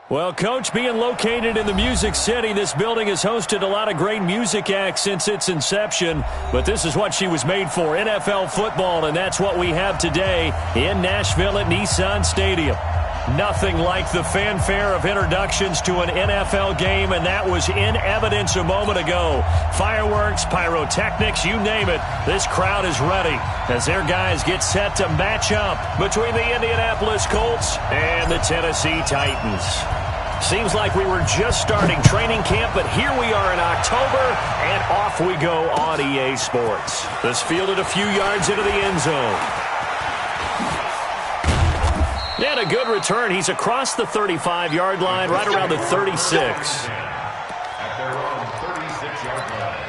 Well, Coach, being located in the Music City, this building has hosted a lot of great music acts since its inception. But this is what she was made for, NFL football, and that's what we have today in Nashville at Nissan Stadium. Nothing like the fanfare of introductions to an NFL game, and that was in evidence a moment ago. Fireworks, pyrotechnics, you name it. This crowd is ready as their guys get set to match up between the Indianapolis Colts and the Tennessee Titans. Seems like we were just starting training camp, but here we are in October, and off we go on EA Sports. This fielded a few yards into the end zone. And a good return. He's across the 35-yard line, right around the 36. At their own 36-yard line.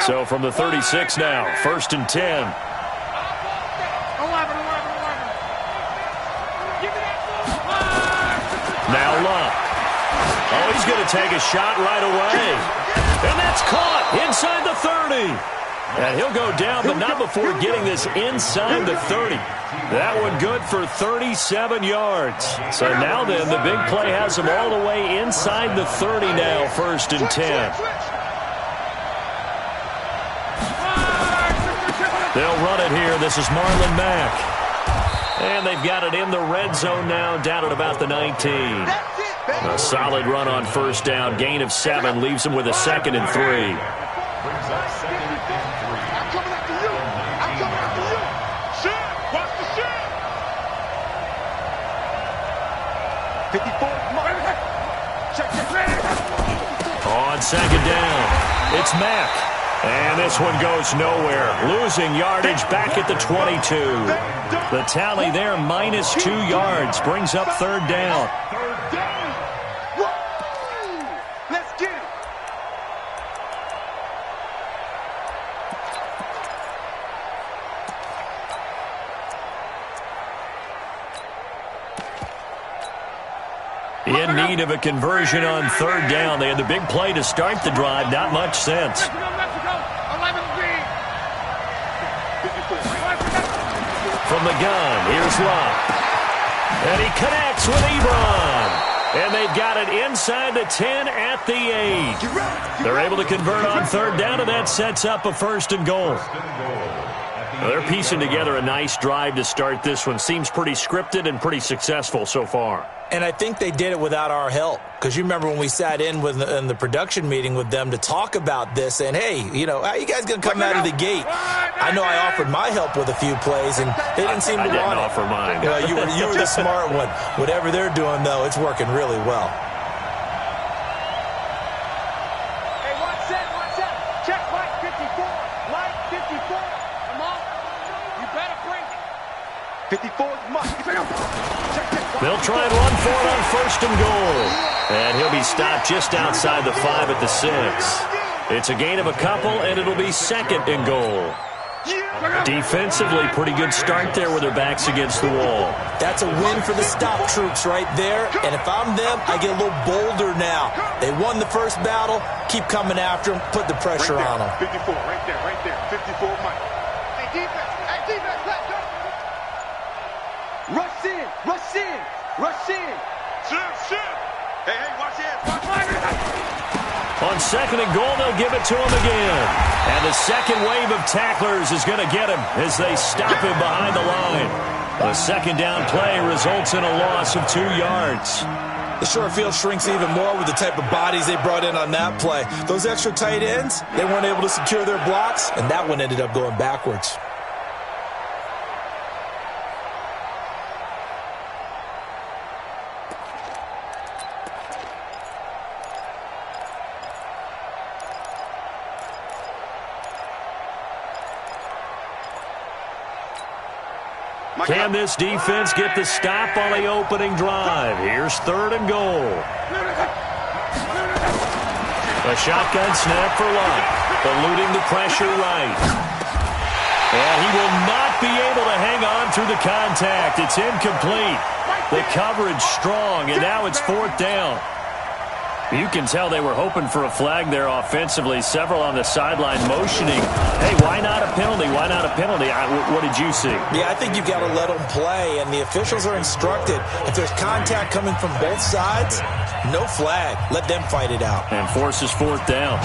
So from the 36 now, 1st and 10. Now Luck. Oh, he's going to take a shot right away. And that's caught inside the 30. And he'll go down, but not before getting this inside the 30. That one good for 37 yards. So now then, the big play has him all the way inside the 30 now, 1st and 10. They'll run it here. This is Marlon Mack. And they've got it in the red zone now, down at about the 19. A solid run on 1st down. Gain of 7 leaves them with a 2nd and 3. Brings up 2nd and 3. I'm coming after you. I'm coming after you. Shit. Watch the shit. 54. On 2nd down, it's Mack. And this one goes nowhere. Losing yardage back at the 22. The tally there, -2 yards. Brings up 3rd down. Let's get it. In need of a conversion on 3rd down. They had the big play to start the drive. Not much sense. From the gun, here's Luck. And he connects with Ebron. And they've got it inside the 10 at the 8. They're able to convert on 3rd down, and that sets up a 1st and goal. Well, they're piecing together a nice drive to start this one. Seems pretty scripted and pretty successful so far. And I think they did it without our help. Because you remember when we sat in the production meeting with them to talk about this, and hey, you know, how you guys going to come out of the gate? I know I offered my help with a few plays, and they didn't seem to want it. I didn't offer mine. You were the smart one. Whatever they're doing, though, it's working really well. Hey, watch that. Check light 54. Light 54. Come on. You better bring it. 54 is must. They'll try and run for it on 1st and goal. And he'll be stopped just outside the 5 at the 6. It's a gain of a couple, and it'll be 2nd and goal. Defensively, pretty good start there with their backs against the wall. That's a win for the stop troops right there. And if I'm them, I get a little bolder now. They won the first battle. Keep coming after them. Put the pressure on them. 54, right there. 54, Mike. Hey, defense, let's go. Rush in. Shit. Hey, watch it. On 2nd and goal, they'll give it to him again. And the second wave of tacklers is going to get him as they stop him behind the line. The 2nd down play results in a loss of 2 yards. The short field shrinks even more with the type of bodies they brought in on that play. Those extra tight ends, they weren't able to secure their blocks, and that one ended up going backwards. Can this defense get the stop on the opening drive? Here's 3rd and goal. A shotgun snap for Luck, eluding the pressure right. And he will not be able to hang on through the contact. It's incomplete. The coverage strong, and now it's 4th down. You can tell they were hoping for a flag there offensively. Several on the sideline motioning, hey, why not a penalty? Why not a penalty? What did you see? Yeah, I think you've got to let them play, and the officials are instructed. If there's contact coming from both sides, no flag. Let them fight it out. And forces fourth down.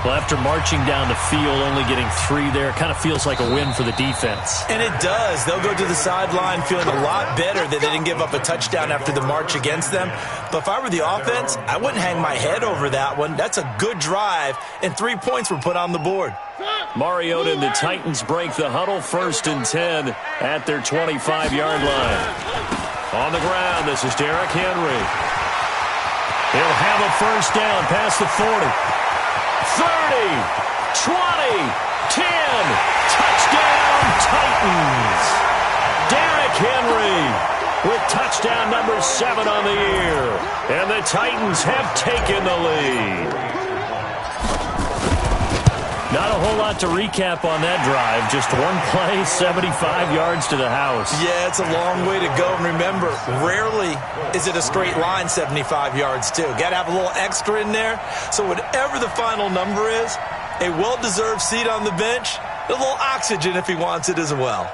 Well, after marching down the field, only getting 3 there, kind of feels like a win for the defense. And it does. They'll go to the sideline feeling a lot better that they didn't give up a touchdown after the march against them. But if I were the offense, I wouldn't hang my head over that one. That's a good drive, and 3 points were put on the board. Mariota and the Titans break the huddle, 1st and 10 at their 25-yard line. On the ground, this is Derrick Henry. He'll have a first down past the 40. 30, 20, 10, touchdown Titans. Derrick Henry with touchdown number 7 on the year. And the Titans have taken the lead. Not a whole lot to recap on that drive. Just one play, 75 yards to the house. Yeah, it's a long way to go. And remember, rarely is it a straight line 75 yards, too. Got to have a little extra in there. So whatever the final number is, a well-deserved seat on the bench, a little oxygen if he wants it as well.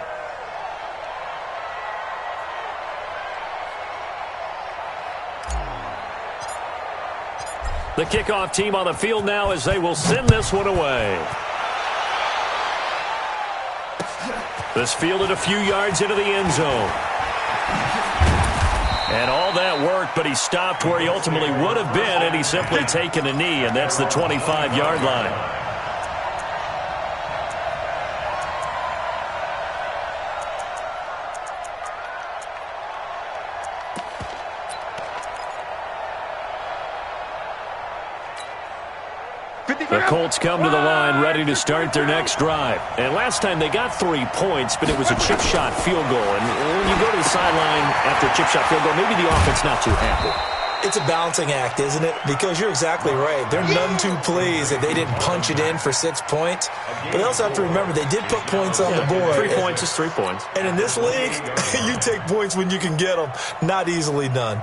The kickoff team on the field now as they will send this one away. This fielded a few yards into the end zone. And all that worked, but he stopped where he ultimately would have been, and he's simply taken a knee, and that's the 25-yard line. The Colts come to the line ready to start their next drive. And last time they got 3 points, but it was a chip shot field goal. And when you go to the sideline after a chip shot field goal, maybe the offense not too happy. It's a balancing act, isn't it? Because you're exactly right. They're none too pleased that they didn't punch it in for 6 points. But they also have to remember they did put points on the board. 3 points is 3 points. And in this league, you take points when you can get them. Not easily done.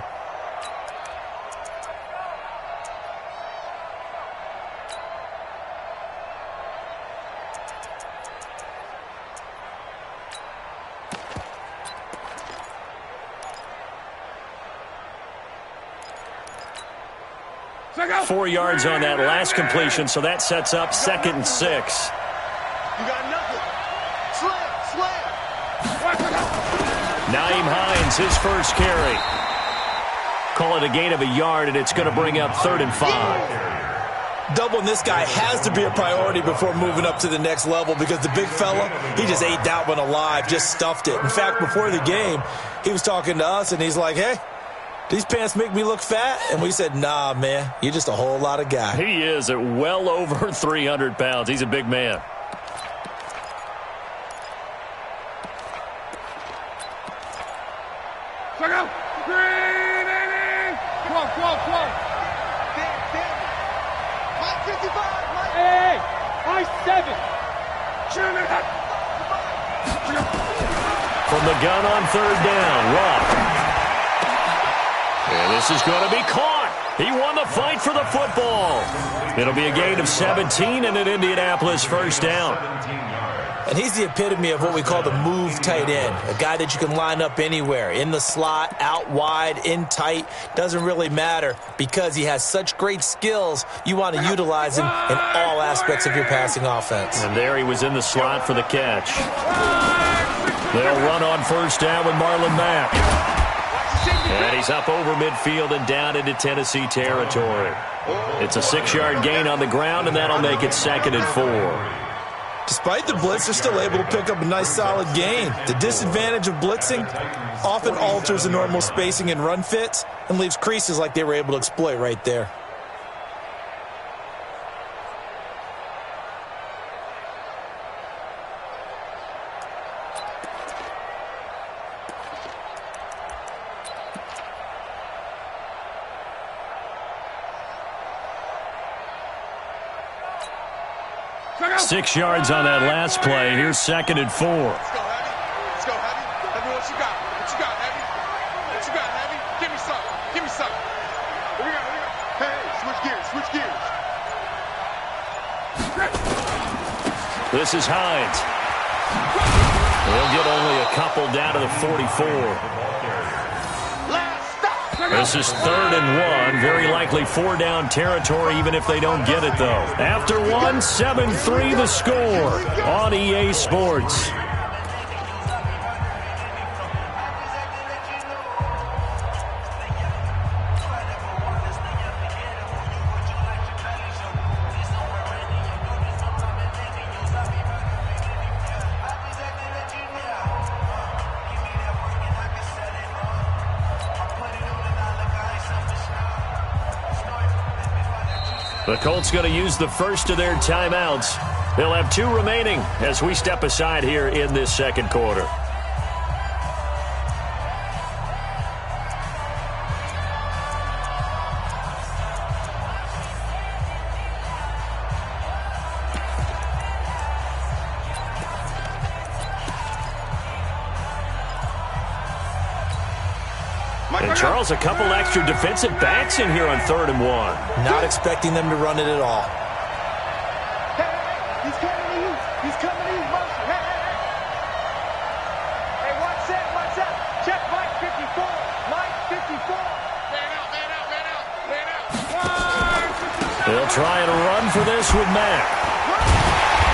Got 4 yards on that last completion, so that sets up 2nd and 6. You got nothing. Slam. Nyheim Hines, his first carry. Call it a gain of a yard, and it's going to bring up 3rd and 5. Doubling this guy has to be a priority before moving up to the next level because the big fella, he just ate that one alive, just stuffed it. In fact, before the game, he was talking to us, and he's like, hey, these pants make me look fat? And we said, nah, man, you're just a whole lot of guy. He is at well over 300 pounds. He's a big man. Check out. Green, 12. Damn. Mike 55. Mike. Hey, I 7. From the gun on 3rd down, Rupp. And this is going to be caught. He won the fight for the football. It'll be a gain of 17 and an Indianapolis first down. And he's the epitome of what we call the move tight end, a guy that you can line up anywhere, in the slot, out wide, in tight, doesn't really matter because he has such great skills. You want to utilize him in all aspects of your passing offense. And there he was in the slot for the catch. They'll run on first down with Marlon Mack. And he's up over midfield and down into Tennessee territory. It's a 6-yard gain on the ground, and that'll make it 2nd and 4. Despite the blitz, they're still able to pick up a nice solid gain. The disadvantage of blitzing often alters the normal spacing and run fits and leaves creases like they were able to exploit right there. Six yards on that last play. Here's 2nd and 4. Let's go, Heavy. Heavy, what you got? What you got, Heavy? What you got, Heavy? Give me something. Here we go. switch gears, switch gears. This is Hines. He'll get only a couple down to the 44. This is 3rd and 1. Very likely 4-down territory, even if they don't get it, though. After 1, 7-3 the score on EA Sports. The Colts going to use the first of their timeouts. They'll have 2 remaining as we step aside here in this second quarter. And Charles, a couple extra defensive backs in here on 3rd and 1. Not expecting them to run it at all. Hey, he's coming to you. He's coming to you. Motion. Hey, one set. Check Mike 54. Mike 54. Man out. They'll try and run for this with Mack.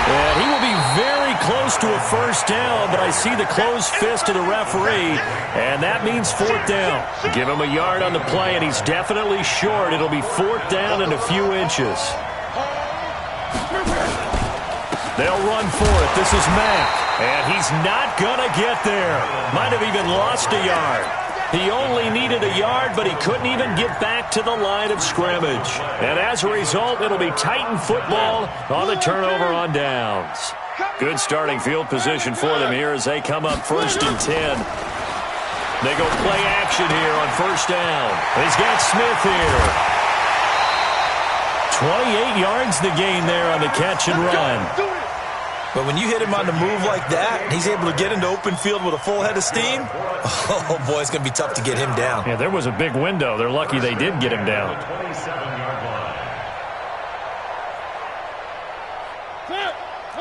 And he will be very close to a first down, but I see the closed fist of the referee, and that means 4th down. Give him a yard on the play, and he's definitely short. It'll be 4th down and a few inches. They'll run for it. This is Mack, and he's not going to get there. Might have even lost a yard. He only needed a yard, but he couldn't even get back to the line of scrimmage. And as a result, it'll be Titan football on the turnover on downs. Good starting field position for them here as they come up 1st and 10. They go play action here on 1st down. He's got Smith here. 28 yards the gain there on the catch and run. But when you hit him on the move like that, and he's able to get into open field with a full head of steam, oh, boy, it's going to be tough to get him down. Yeah, there was a big window. They're lucky they did get him down.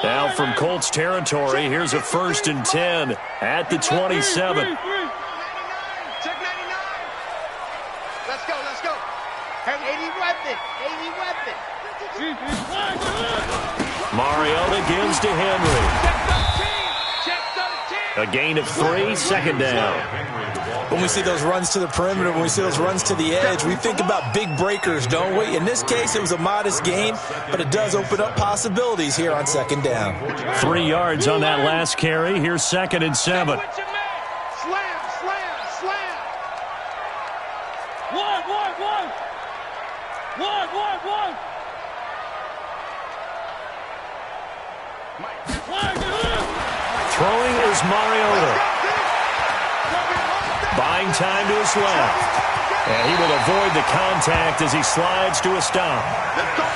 Now from Colts territory, here's a 1st and 10 at the 27. Check 99. Let's go. Have 80 weapon. Mariota gives to Henry. Check 13. A gain of 3, 2nd down. When we see those runs to the perimeter, when we see those runs to the edge, we think about big breakers, don't we? In this case, it was a modest gain, but it does open up possibilities here on 2nd down. 3 yards on that last carry. Here's 2nd and 7. Slam. One. Throwing is Mariota. Buying time to his left. And he will avoid the contact as he slides to a stop.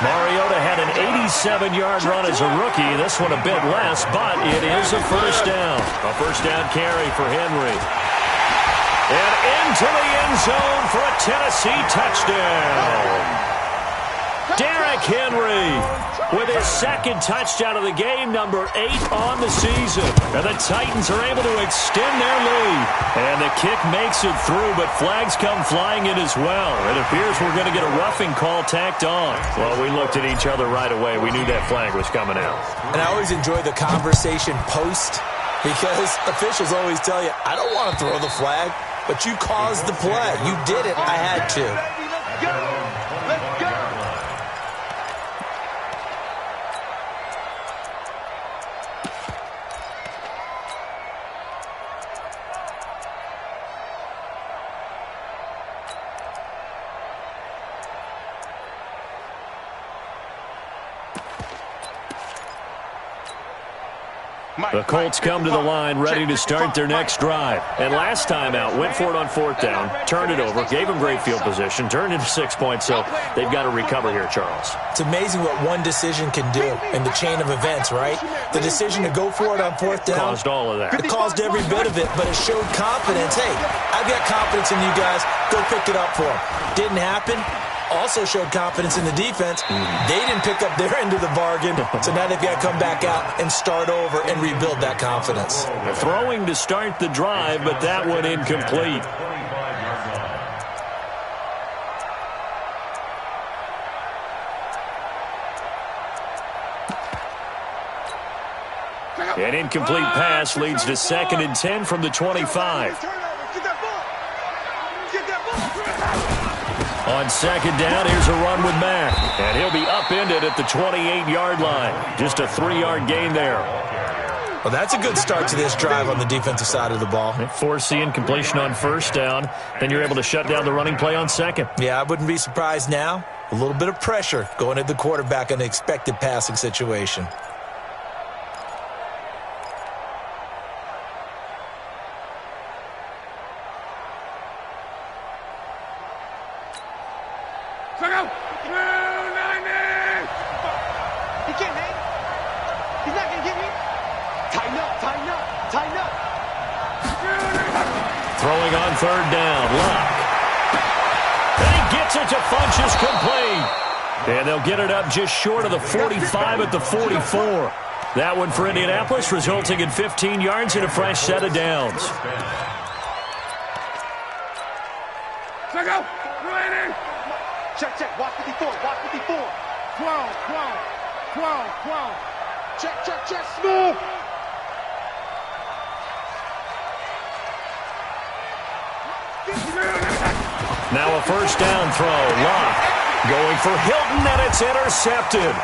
Mariota had an 87-yard run as a rookie. This one a bit less, but it is a 1st down. A 1st down carry for Henry. And into the end zone for a Tennessee touchdown. Derrick Henry with his 2nd touchdown of the game, number 8 on the season. And the Titans are able to extend their lead. And the kick makes it through, but flags come flying in as well. It appears we're going to get a roughing call tacked on. Well, we looked at each other right away. We knew that flag was coming out. And I always enjoy the conversation post because officials always tell you, I don't want to throw the flag, but you caused the play. You did it. I had to. Let's go. The Colts come to the line ready to start their next drive. And last time out, went for it on 4th down, turned it over, gave them great field position, turned into 6 points, so they've got to recover here, Charles. It's amazing what one decision can do in the chain of events, right? The decision to go for it on 4th down. Caused all of that. It caused every bit of it, but it showed confidence. Hey, I've got confidence in you guys. Go pick it up for them. Didn't happen. also showed confidence in the defense. They didn't pick up their end of the bargain, so now they've got to come back out and start over and rebuild that confidence. Throwing to start the drive, but that one incomplete. An incomplete pass leads to 2nd and 10 from the 25. On 2nd down, here's a run with Mack. And he'll be upended at the 28-yard line. Just a 3-yard gain there. Well, that's a good start to this drive on the defensive side of the ball. Force the incompletion on 1st down. Then you're able to shut down the running play on 2nd. Yeah, I wouldn't be surprised now. A little bit of pressure going at the quarterback in an expected passing situation. Throwing on 3rd down, Luck. And he gets it to Funchess complete. And they'll get it up just short of the 45 at the 44. That one for Indianapolis, resulting in 15 yards and a fresh set of downs. Check, watch 54, watch 54. 12. Check, Smooth. Now a 1st down throw. Luck going for Hilton, and it's intercepted.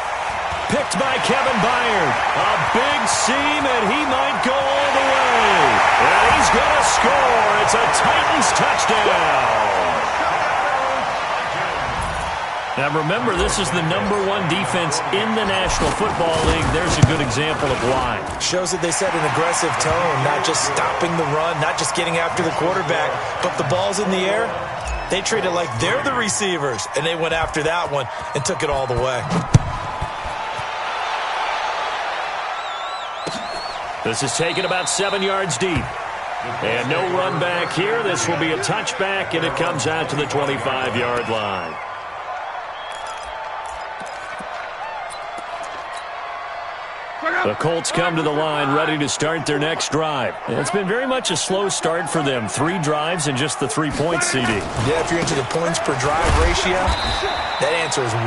Picked by Kevin Byard. A big seam, and he might go all the way. And he's going to score. It's a Titans touchdown. Now remember, this is the #1 defense in the National Football League. There's a good example of why. Shows that they set an aggressive tone, not just stopping the run, not just getting after the quarterback, but the ball's in the air. They treat it like they're the receivers, and they went after that one and took it all the way. This is taken about 7 yards deep. And no run back here. This will be a touchback, and it comes out to the 25-yard line. The Colts come to the line ready to start their next drive. It's been very much a slow start for them. 3 drives and just the 3 points, CD. Yeah, if you're into the points per drive ratio, that answer is 1.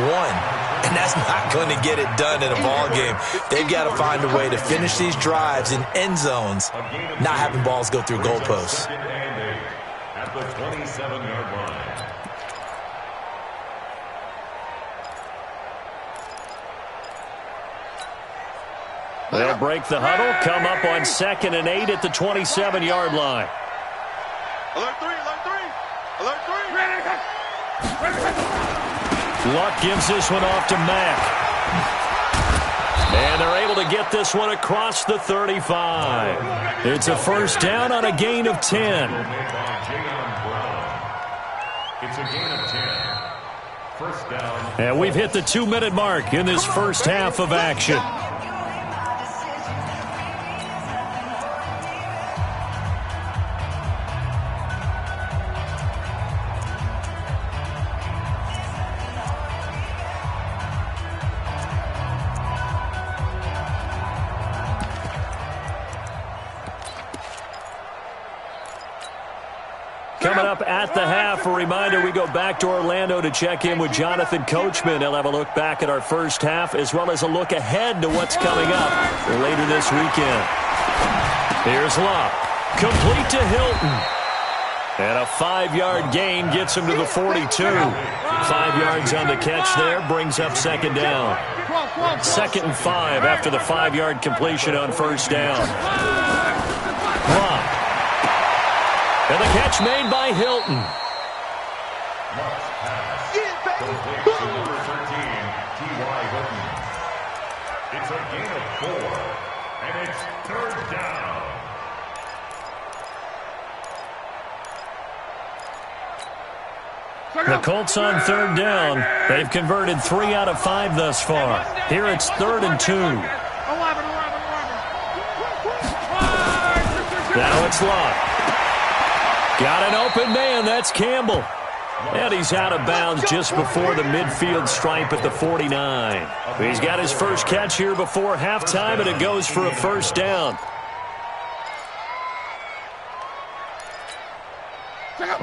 And that's not going to get it done in a ball game. They've got to find a way to finish these drives in end zones, not having balls go through goalposts. At the 27-yard line. They'll break the huddle, come up on 2nd and 8 at the 27-yard line. Alert 3, alert 3. Luck gives this one off to Mack. And they're able to get this one across the 35. It's a 1st down on a gain of 10. It's a gain of 10. 1st down. And we've hit the 2-minute mark in this first half of action. Coming up at the half, a reminder, we go back to Orlando to check in with Jonathan Coachman. He'll have a look back at our first half as well as a look ahead to what's coming up later this weekend. Here's Luck. Complete to Hilton. And a 5-yard gain gets him to the 42. 5 yards on the catch there, brings up 2nd down. 2nd and 5 after the 5-yard completion on 1st down. Luck. And the catch made by Hilton. Number 13, T.Y. Hilton. It's a gain of 4, and it's 3rd down. The Colts on 3rd down. They've converted 3 out of 5 thus far. Here it's 3rd and 2. Now it's Luck. Got an open man. That's Campbell. And he's out of bounds just before the midfield stripe at the 49. He's got his first catch here before halftime, and it goes for a first down.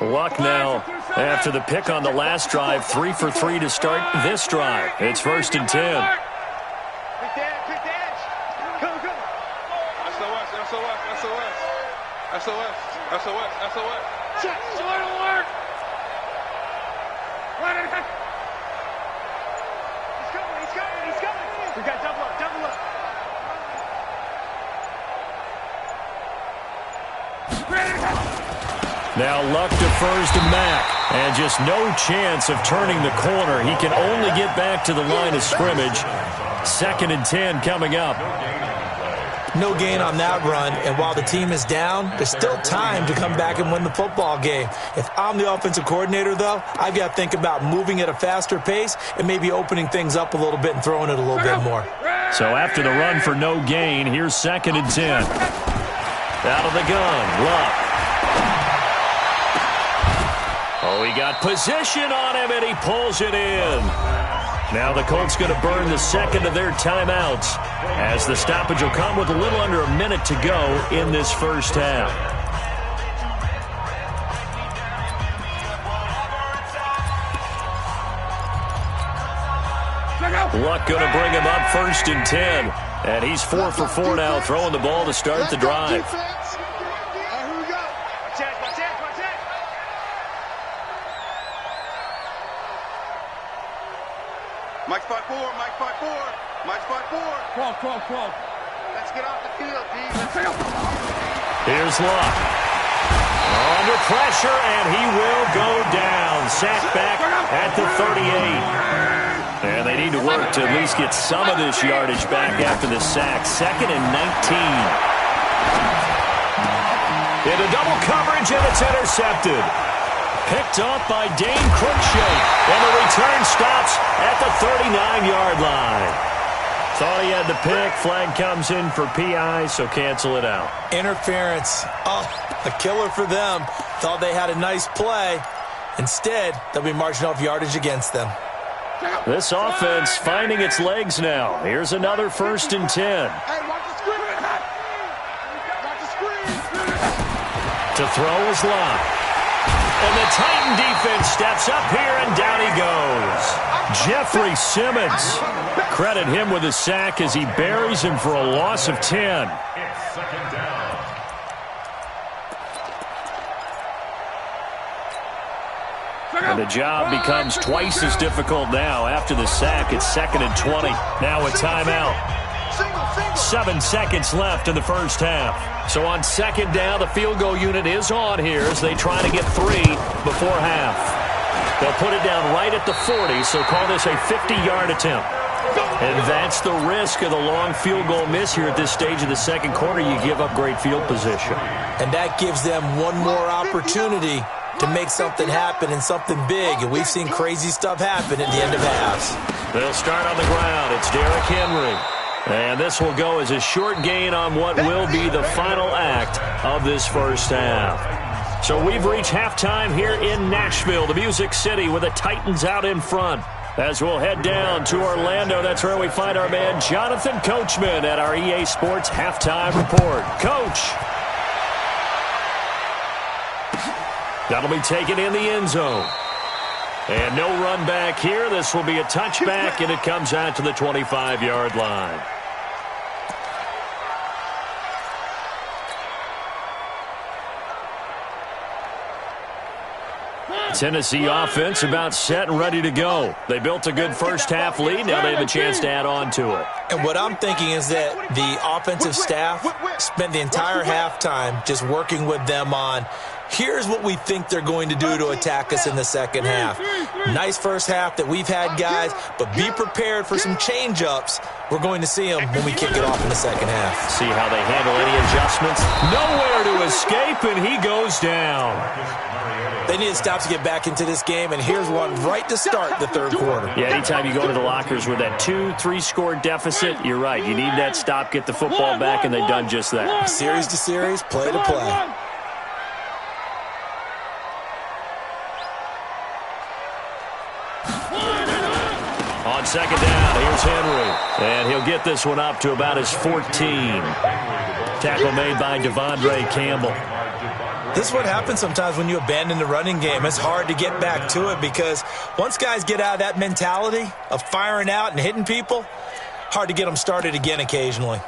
Luck now after the pick on the last drive, 3 for 3 to start this drive. It's 1st and 10. SOS. Check. Alert. He's coming. We got double up. Now Luck defers to Mack, and just no chance of turning the corner. He can only get back to the line of scrimmage. 2nd and 10 coming up. No gain on that run, and while the team is down, there's still time to come back and win the football game. If I'm the offensive coordinator, though, I've got to think about moving at a faster pace and maybe opening things up a little bit and throwing it a little bit more. So after the run for no gain, here's 2nd and 10. Out of the gun, Luck. Oh, he got position on him, and he pulls it in. Now the Colts going to burn the second of their timeouts as the stoppage will come with a little under a minute to go in this first half. Luck going to bring him up 1st and 10. And he's 4 for 4 now, throwing the ball to start the drive. Mike spot 4. Crawl. Let's get off the field, D. Here's Luck. Under pressure, and he will go down. Sacked back at the 38. And they need to work to at least get some of this yardage back after the sack. 2nd and 19. Into double coverage, and it's intercepted. Picked up by Dane Cruikshank, and the return stops at the 39-yard line. Thought he had the pick. Flag comes in for PI, so cancel it out. Interference. Oh, a killer for them. Thought they had a nice play. Instead, they'll be marching off yardage against them. This offense finding its legs now. Here's another 1st and 10. To throw is Luck. And the Titan defense steps up here, and down he goes. Jeffrey Simmons. Credit him with a sack as he buries him for a loss of 10. It's 2nd down. And the job becomes twice as difficult now. After the sack, it's 2nd and 20. Now a timeout. 7 seconds left in the first half. So on 2nd down, the field goal unit is on here as they try to get 3 before half. They'll put it down right at the 40, so call this a 50-yard attempt. And that's the risk of the long field goal miss here at this stage of the second quarter. You give up great field position. And that gives them one more opportunity to make something happen and something big. And we've seen crazy stuff happen at the end of halves. They'll start on the ground. It's Derrick Henry. And this will go as a short gain on what will be the final act of this first half. So we've reached halftime here in Nashville, the Music City, with the Titans out in front. As we'll head down to Orlando, that's where we find our man Jonathan Coachman at our EA Sports Halftime Report. Coach. That'll be taken in the end zone. And no run back here. This will be a touchback, and it comes out to the 25-yard line. Tennessee offense about set and ready to go. They built a good first half lead. Now they have a chance to add on to it. And what I'm thinking is that the offensive staff spent the entire halftime just working with them on, here's what we think they're going to do to attack us in the second half. Nice first half that we've had, guys, but be prepared for some change-ups. We're going to see them when we kick it off in the second half. See how they handle any adjustments. Nowhere to escape, and he goes down. They need to stop to get back into this game, and here's one right to start the third quarter. Yeah, anytime you go to the lockers with that 2-3 score deficit, you're right. You need that stop, get the football back, and they've done just that. Series to series, play to play. On second down, here's Henry. And he'll get this one up to about his 14. Tackle made by Devondre Campbell. This is what happens sometimes when you abandon the running game. It's hard to get back to it because once guys get out of that mentality of firing out and hitting people, hard to get them started again occasionally.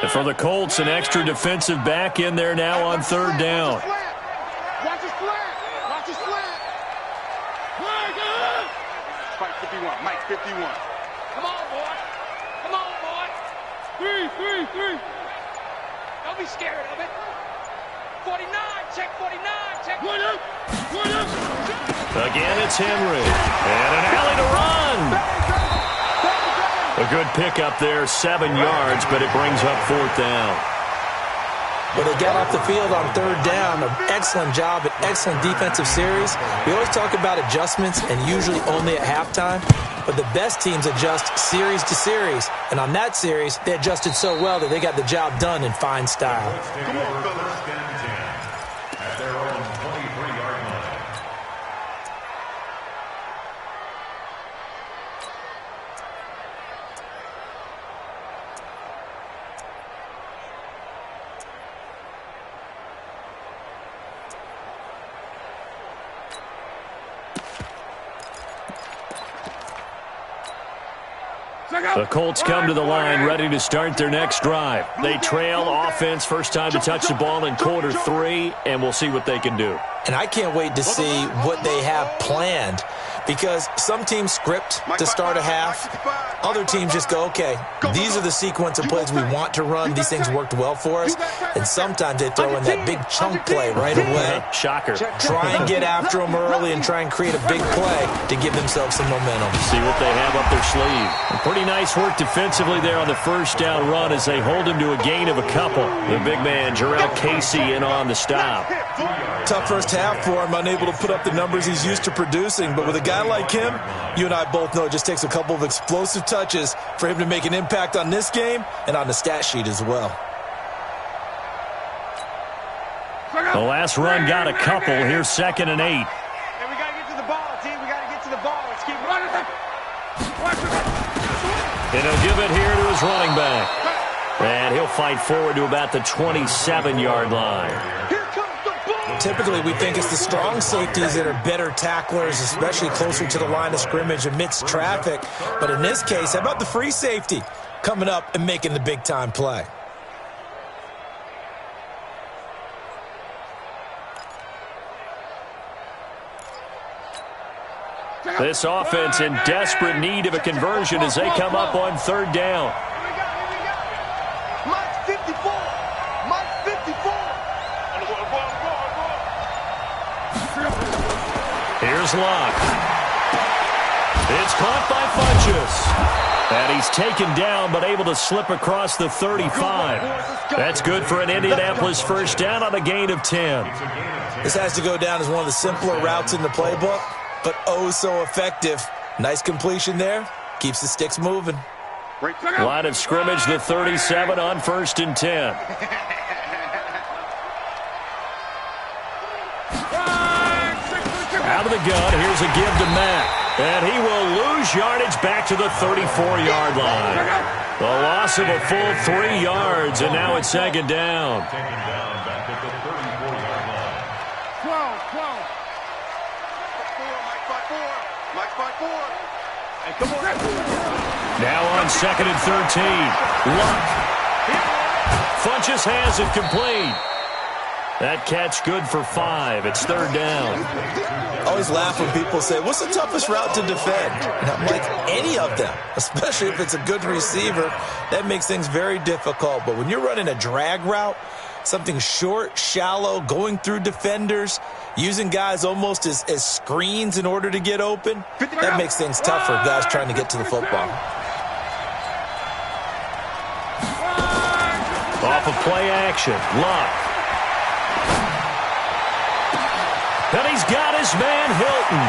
And for the Colts, an extra defensive back in there now on third down. Watch his flat. Watch his flat. Mike 51. Mike 51. Come on, boy. Come on, boy. Three. Don't be scared of it. 49. Check 49. Check 1 up. Again, it's Henry. And an alley to run. A good pickup there, 7 yards, but it brings up fourth down. But they got off the field on third down. An excellent job, an excellent defensive series. We always talk about adjustments and usually only at halftime. But the best teams adjust series to series. And on that series, they adjusted so well that they got the job done in fine style. Come on, fellas. At their own 23-yard line. The Colts come to the line ready to start their next drive. They trail offense, first time to touch the ball in quarter 3, and we'll see what they can do. And I can't wait to see what they have planned because some teams script to start a half. Other teams just go, okay, these are the sequence of plays we want to run. These things worked well for us. And sometimes they throw in that big chunk play right away. Shocker. Try and get after them early and try and create a big play to give themselves some momentum. See what they have up their sleeve. And pretty nice work defensively there on the first down run as they hold him to a gain of a couple. The big man, Jarrell Casey, in on the stop. Tough first half for him, unable to put up the numbers he's used to producing. But with a guy like him, you and I both know it just takes a couple of explosive touches for him to make an impact on this game and on the stat sheet as well. The last run got a couple. Here's 2nd and 8. And we got to get to the ball, team. We got to get to the ball. Let's keep running. And he'll give it here to his running back. And he'll fight forward to about the 27-yard line. Here comes the ball. Typically, we think it's the strong safeties that are better tacklers, especially closer to the line of scrimmage amidst traffic. But in this case, how about the free safety coming up and making the big-time play? This offense in desperate need of a conversion as they come up on third down. Here we go. Mike 54. Mike 54. Here's Locke. It's caught by Funchess. And he's taken down but able to slip across the 35. That's good for an Indianapolis first down on a gain of 10. This has to go down as one of the simpler routes in the playbook, but oh so effective. Nice completion there. Keeps the sticks moving. Line of scrimmage, the 37 on 1st and 10. Out of the gun, here's a give to Matt. And he will lose yardage back to the 34-yard line. The loss of a full 3 yards, and now it's 2nd down. Taken down back at the 34-yard line. 12. Mike 54. Hey, come on. Now on 2nd and 13. Luck. Funchess has it complete. That catch good for 5. It's 3rd down. I always laugh when people say, what's the toughest route to defend? And I'm like, any of them, especially if it's a good receiver. That makes things very difficult. But when you're running a drag route, something short, shallow, going through defenders, using guys almost as screens in order to get open, that makes things tough for guys trying to get to the football. Off of play action, Luck. And he's got his man Hilton.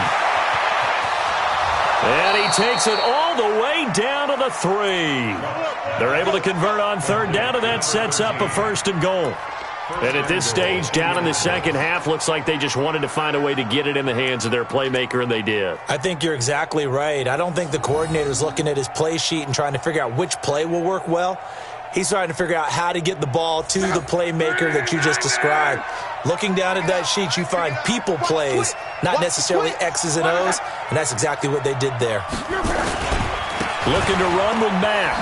And he takes it all the way down to the 3. They're able to convert on 3rd down, and that sets up a 1st and goal. And at this stage, down in the second half, looks like they just wanted to find a way to get it in the hands of their playmaker, and they did. I think you're exactly right. I don't think the coordinator's looking at his play sheet and trying to figure out which play will work well. He's trying to figure out how to get the ball to the playmaker that you just described. Looking down at that sheet, you find people plays, not necessarily X's and O's, and that's exactly what they did there. Looking to run with Mack.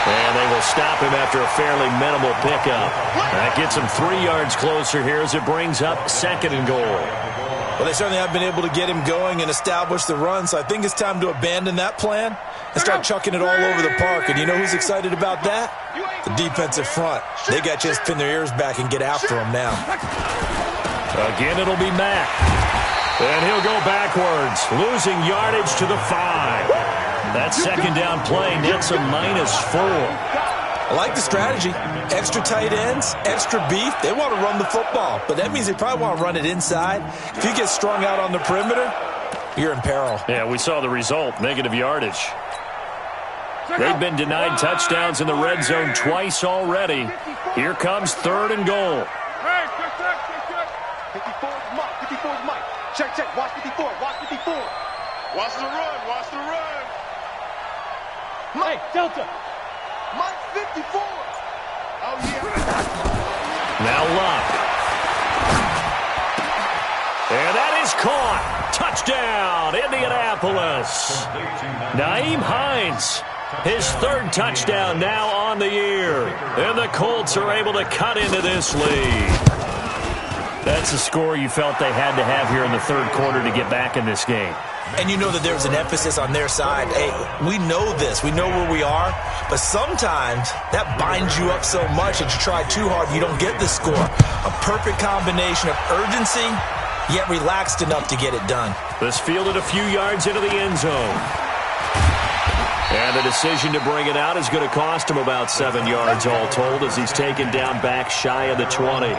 And they will stop him after a fairly minimal pickup. That gets him 3 yards closer here as it brings up 2nd and goal. Well, they certainly have been able to get him going and establish the run, so I think it's time to abandon that plan and start chucking it all over the park. And you know who's excited about that? The defensive front. They got to just pin their ears back and get after him now. Again, it'll be Mack. And he'll go backwards, losing yardage to the 5. That second down play nets a -4. I like the strategy. Extra tight ends, extra beef. They want to run the football, but that means they probably want to run it inside. If you get strung out on the perimeter, you're in peril. Yeah, we saw the result, negative yardage. They've been denied touchdowns in the red zone twice already. Here comes 3rd and goal. 54 is Mike. 54 is Mike. Check. Watch 54. Watch 54. Watch the run. Watch the run. Mike, Delta. Mike 54. Oh, yeah. Now Luck. And that is caught. Touchdown, Indianapolis. Nyheim Hines, his 3rd touchdown now on the year. And the Colts are able to cut into this lead. That's a score you felt they had to have here in the 3rd quarter to get back in this game. And you know that there's an emphasis on their side. Hey, we know this. We know where we are. But sometimes that binds you up so much that you try too hard, you don't get the score. A perfect combination of urgency, yet relaxed enough to get it done. This fielded a few yards into the end zone. And the decision to bring it out is going to cost him about 7 yards all told as he's taken down back shy of the 20.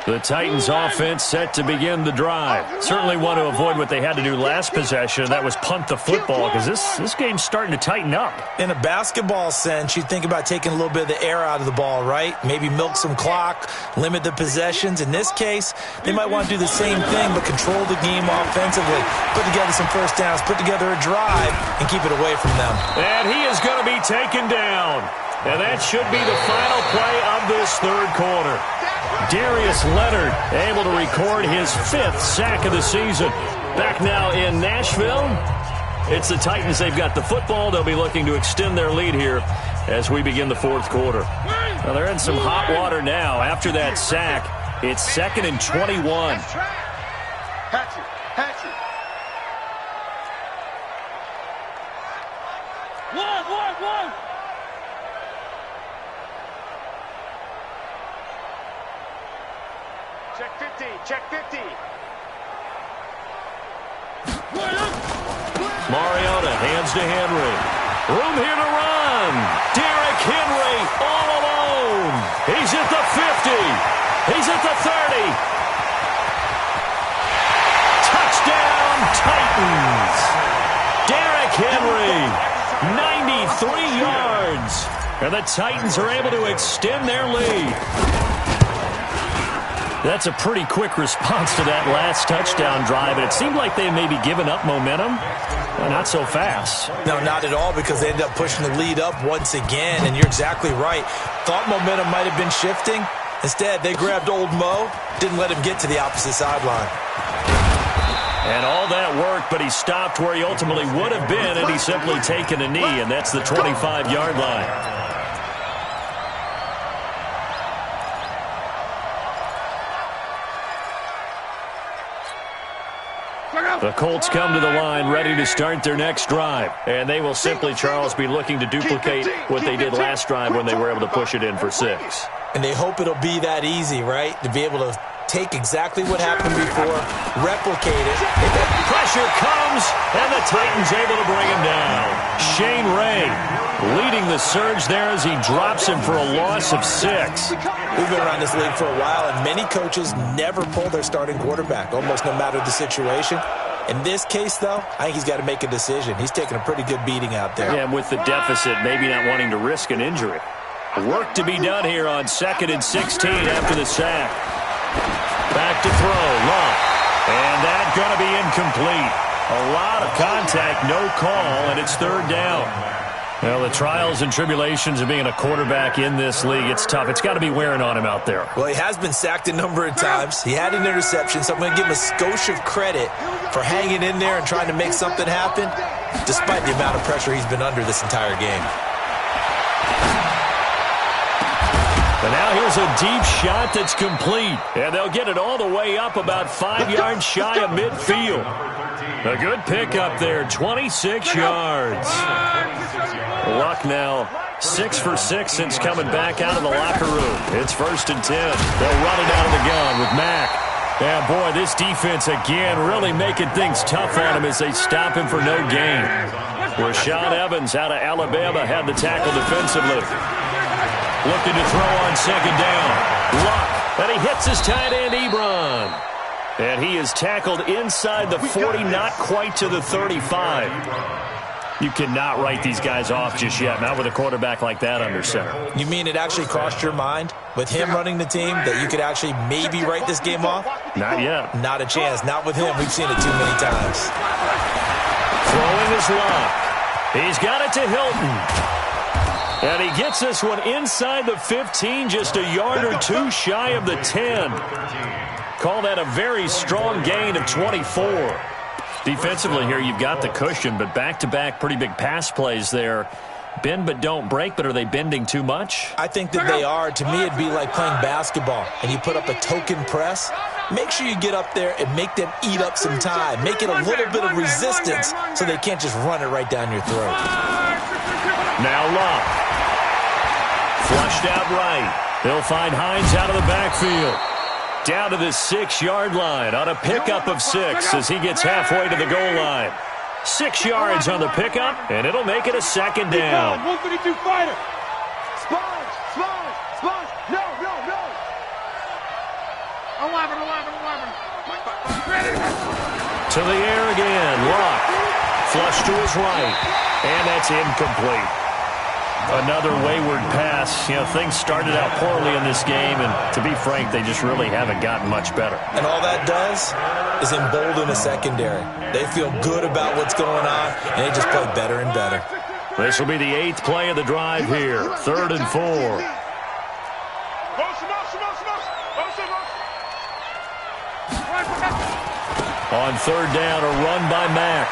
The Titans offense set to begin the drive. Certainly want to avoid what they had to do last possession, and that was punt the football, because this game's starting to tighten up. In a basketball sense, you think about taking a little bit of the air out of the ball, right? Maybe milk some clock, limit the possessions. In this case, they might want to do the same thing, but control the game offensively. Put together some first downs, put together a drive, and keep it away from them. And he is going to be taken down. And that should be the final play of this 3rd quarter. Darius Leonard able to record his 5th sack of the season. Back now in Nashville. It's the Titans. They've got the football. They'll be looking to extend their lead here as we begin the 4th quarter. Now they're in some hot water now. After that sack, it's 2nd and 21. Hatchet. One. Check 50. Mariota hands to Henry. Room here to run. Derrick Henry all alone. He's at the 50. He's at the 30. Touchdown, Titans. Derrick Henry, 93 yards. And the Titans are able to extend their lead. That's a pretty quick response to that last touchdown drive, and it seemed like they may be giving up momentum. Well, not so fast. No, not at all, because they ended up pushing the lead up once again, and you're exactly right. Thought momentum might have been shifting. Instead, they grabbed old Mo, didn't let him get to the opposite sideline. And all that worked, but he stopped where he ultimately would have been, and he's simply taken a knee, and that's the 25-yard line. The Colts come to the line ready to start their next drive. And they will simply, Charles, be looking to duplicate what they did last drive when they were able to push it in for 6. And they hope it'll be that easy, right? To be able to take exactly what happened before, replicate it. Pressure comes, and the Titans able to bring him down. Shane Ray leading the surge there as he drops him for a loss of 6. We've been around this league for a while, and many coaches never pull their starting quarterback, almost no matter the situation. In this case, though, I think he's got to make a decision. He's taking a pretty good beating out there. Yeah, and with the deficit, maybe not wanting to risk an injury. Work to be done here on 2nd and 16 after the sack. Back to throw, Luck. And that's going to be incomplete. A lot of contact, no call, and it's 3rd down. Well, the trials and tribulations of being a quarterback in this league, it's tough. It's got to be wearing on him out there. Well, he has been sacked a number of times. He had an interception, so I'm going to give him a skosh of credit for hanging in there and trying to make something happen, despite the amount of pressure he's been under this entire game. And now here's a deep shot that's complete. And they'll get it all the way up about 5 yards shy of midfield. A good pickup there, 26 yards. Luck now 6 for 6 since coming back out of the locker room. It's 1st and 10. They'll run it out of the gun with Mack. Yeah, boy, this defense again really making things tough on him as they stop him for no gain. Rashaan Evans out of Alabama had the tackle defensively. Looking to throw on 2nd down. Luck, and he hits his tight end, Ebron. And he is tackled inside the 40, not quite to the 35. You cannot write these guys off just yet, not with a quarterback like that under center. You mean it actually crossed your mind with him running the team that you could actually maybe write this game off? Not yet. Not a chance. Not with him. We've seen it too many times. Throwing is Luck. He's got it to Hilton. And he gets this one inside the 15, just a yard or two shy of the 10. Call that a very strong gain of 24. Defensively here, you've got the cushion, but back-to-back pretty big pass plays there. Bend but don't break, but are they bending too much? I think that they are. To me, it'd be like playing basketball, and you put up a token press. Make sure you get up there and make them eat up some time. Make it a little bit of resistance so they can't just run it right down your throat. Now Luck. Flushed out right. They'll find Hines out of the backfield. Down to the 6-yard line on a pickup of 6 as he gets halfway to the goal line. 6 yards on the pickup, and it'll make it a 2nd down. 152 fighter. Sponge. No. 11. To the air again. Luck. Flush to his right. And that's incomplete. Another wayward pass. You know, things started out poorly in this game, and to be frank, they just really haven't gotten much better. And all that does is embolden a secondary. They feel good about what's going on, and they just play better and better. This will be the 8th play of the drive here. 3rd and 4. On 3rd down, a run by Mack.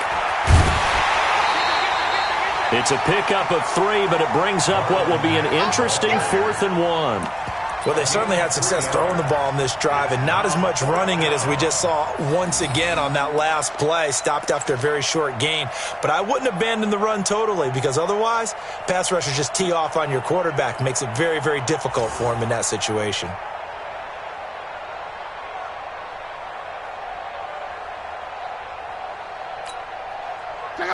It's a pickup of 3, but it brings up what will be an interesting 4th and 1. Well, they certainly had success throwing the ball on this drive and not as much running it as we just saw once again on that last play. Stopped after a very short gain. But I wouldn't abandon the run totally because otherwise, pass rushers just tee off on your quarterback. Makes it very, very difficult for him in that situation.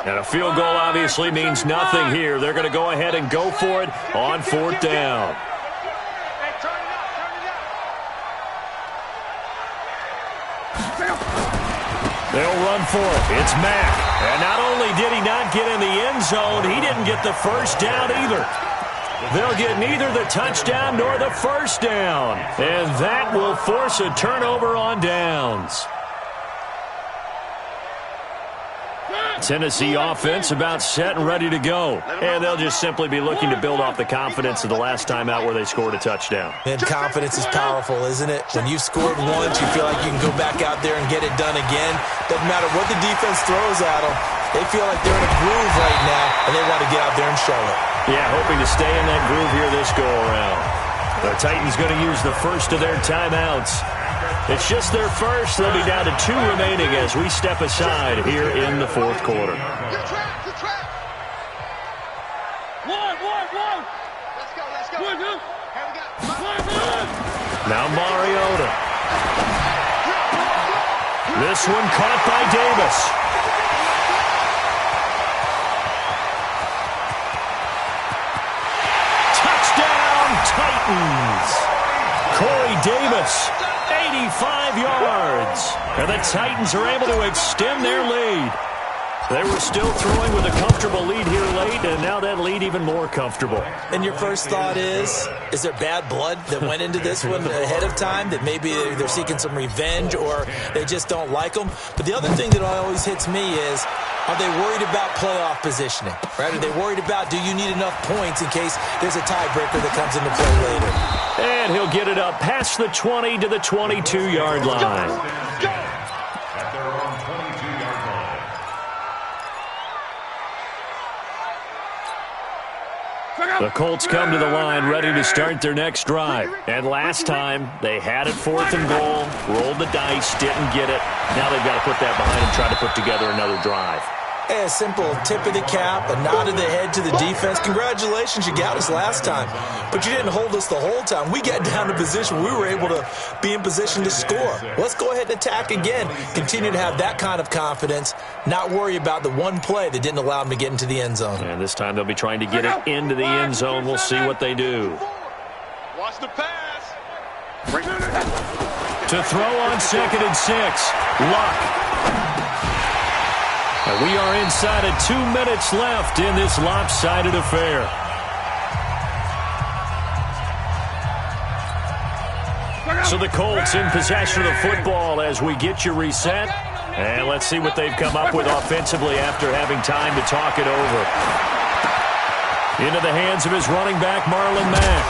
And a field goal obviously means nothing here. They're going to go ahead and go for it on 4th down. They'll run for it. It's Mack. And not only did he not get in the end zone, he didn't get the 1st down either. They'll get neither the touchdown nor the 1st down. And that will force a turnover on downs. Tennessee offense about set and ready to go. And they'll just simply be looking to build off the confidence of the last time out where they scored a touchdown. And confidence is powerful, isn't it? When you've scored once, you feel like you can go back out there and get it done again. Doesn't matter what the defense throws at them. They feel like they're in a groove right now, and they want to get out there and show it. Yeah, hoping to stay in that groove here this go-around. The Titans going to use the first of their timeouts. It's just their first. They'll be down to 2 remaining as we step aside here in the 4th quarter. One. Let's go. One. Now Mariota. This one caught by Davis. Touchdown, Titans. Corey Davis 85 yards. And the Titans are able to extend their lead. They were still throwing with a comfortable lead here late, and now that lead even more comfortable. And your first thought is there bad blood that went into this one ahead of time, that maybe they're seeking some revenge or they just don't like them? But the other thing that always hits me is, are they worried about playoff positioning? Right? Are they worried about, do you need enough points in case there's a tiebreaker that comes into play later? And he'll get it up past the 20 to the 22-yard line. At their own 22-yard line. The Colts come to the line ready to start their next drive. And last time, they had it 4th and goal, rolled the dice, didn't get it. Now they've got to put that behind them, try to put together another drive. A simple tip of the cap, a nod of the head to the defense. Congratulations, you got us last time. But you didn't hold us the whole time. We got down to position. We were able to be in position to score. Let's go ahead and attack again. Continue to have that kind of confidence, not worry about the one play that didn't allow them to get into the end zone. And this time they'll be trying to get it into the end zone. We'll see what they do. Watch the pass. To throw on 2nd and 6. Luck. And we are inside of 2 minutes left in this lopsided affair. So the Colts in possession of the football as we get you reset. And let's see what they've come up with offensively after having time to talk it over. Into the hands of his running back, Marlon Mack.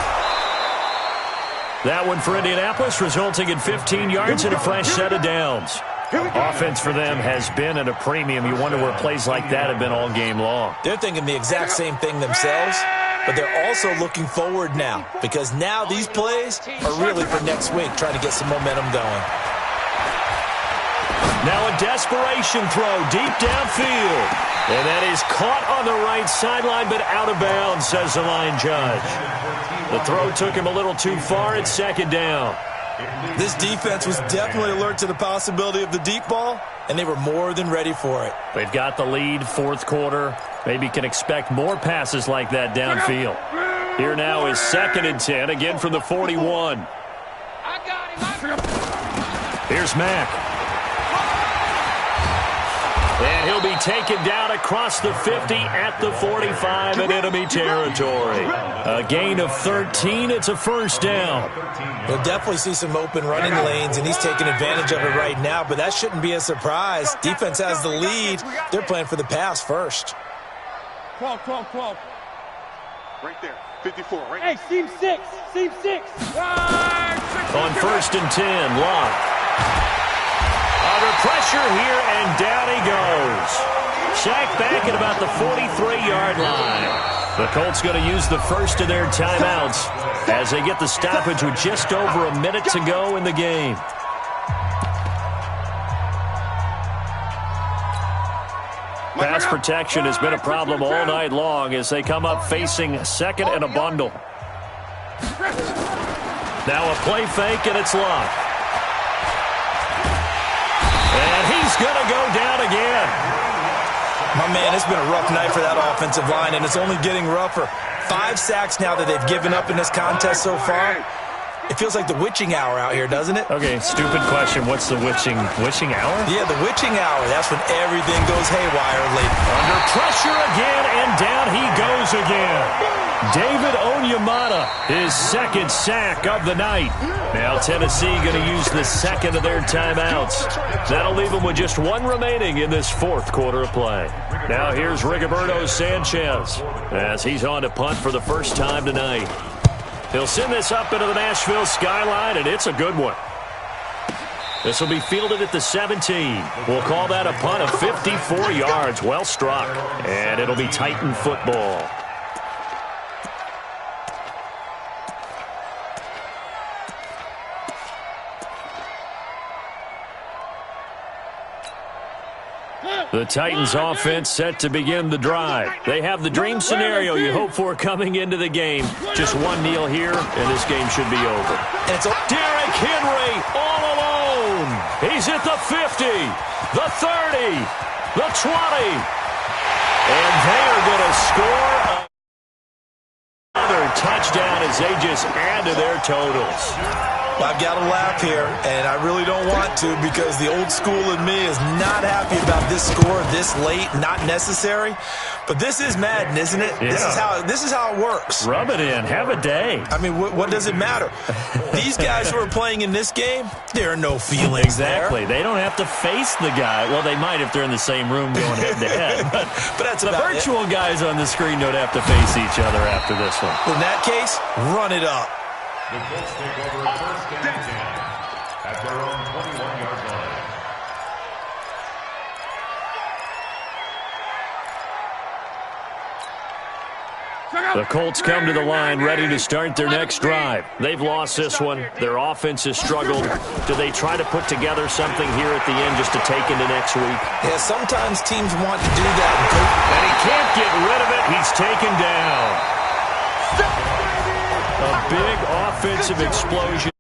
That one for Indianapolis, resulting in 15 yards and a fresh set of downs. Offense for them has been at a premium. You wonder where plays like that have been all game long. They're thinking the exact same thing themselves, but they're also looking forward now because now these plays are really for next week, trying to get some momentum going. Now a desperation throw deep downfield. And that is caught on the right sideline, but out of bounds, says the line judge. The throw took him a little too far. It's 2nd down. This defense was definitely alert to the possibility of the deep ball, and they were more than ready for it. They've got the lead, 4th quarter. Maybe can expect more passes like that downfield. Here now is 2nd and 10, again from the 41. Here's Mack. And he'll be taken down across the 50 at the 45 in enemy territory. A gain of 13. It's a 1st down. We'll definitely see some open running lanes, and he's taking advantage of it right now, but that shouldn't be a surprise. Defense has the lead. They're playing for the pass first. 12. Right there. 54. Right. Hey, seam 6. Seam 6. On 1st and 10, Locke. Under pressure here, and down he goes. Sacked back at about the 43-yard line. The Colts going to use the first of their timeouts as they get the stoppage with just over a minute to go in the game. Pass protection has been a problem all night long as they come up facing 2nd and a bundle. Now a play fake, and it's Luck. And he's going to go down again. My man, it's been a rough night for that offensive line, and it's only getting rougher. 5 sacks now that they've given up in this contest so far. It feels like the witching hour out here, doesn't it? Okay, stupid question. What's the witching hour? Yeah, the witching hour. That's when everything goes haywire late. Under pressure again, and down he goes again. David Onyemata, his 2nd sack of the night. Now Tennessee going to use the 2nd of their timeouts. That'll leave them with just 1 remaining in this 4th quarter of play. Now here's Rigoberto Sanchez as he's on to punt for the first time tonight. He'll send this up into the Nashville skyline, and it's a good one. This will be fielded at the 17. We'll call that a punt of 54 yards. Well struck. And it'll be Titan football. The Titans offense set to begin the drive. They have the dream scenario you hope for coming into the game. Just one kneel here, and this game should be over. It's Derrick Henry all alone. He's at the 50, the 30, the 20. And they are going to score another touchdown as they just add to their totals. I've got to laugh here, and I really don't want to because the old school in me is not happy about this score this late, not necessary. But this is Madden, isn't it? Yeah. This is how it works. Rub it in. Have a day. I mean, what does it matter? These guys who are playing in this game, there are no feelings Exactly. there. They don't have to face the guy. Well, they might if they're in the same room going head-to-head. But that's the about virtual guys on the screen don't have to face each other after this one. In that case, run it up. The Colts take over first and 10 at their own 21-yard line. The Colts come to the line ready to start their next drive. They've lost this one. Their offense has struggled. Do they try to put together something here at the end just to take into next week? Yeah, sometimes teams want to do that. And he can't get rid of it. He's taken down. A big offensive explosion.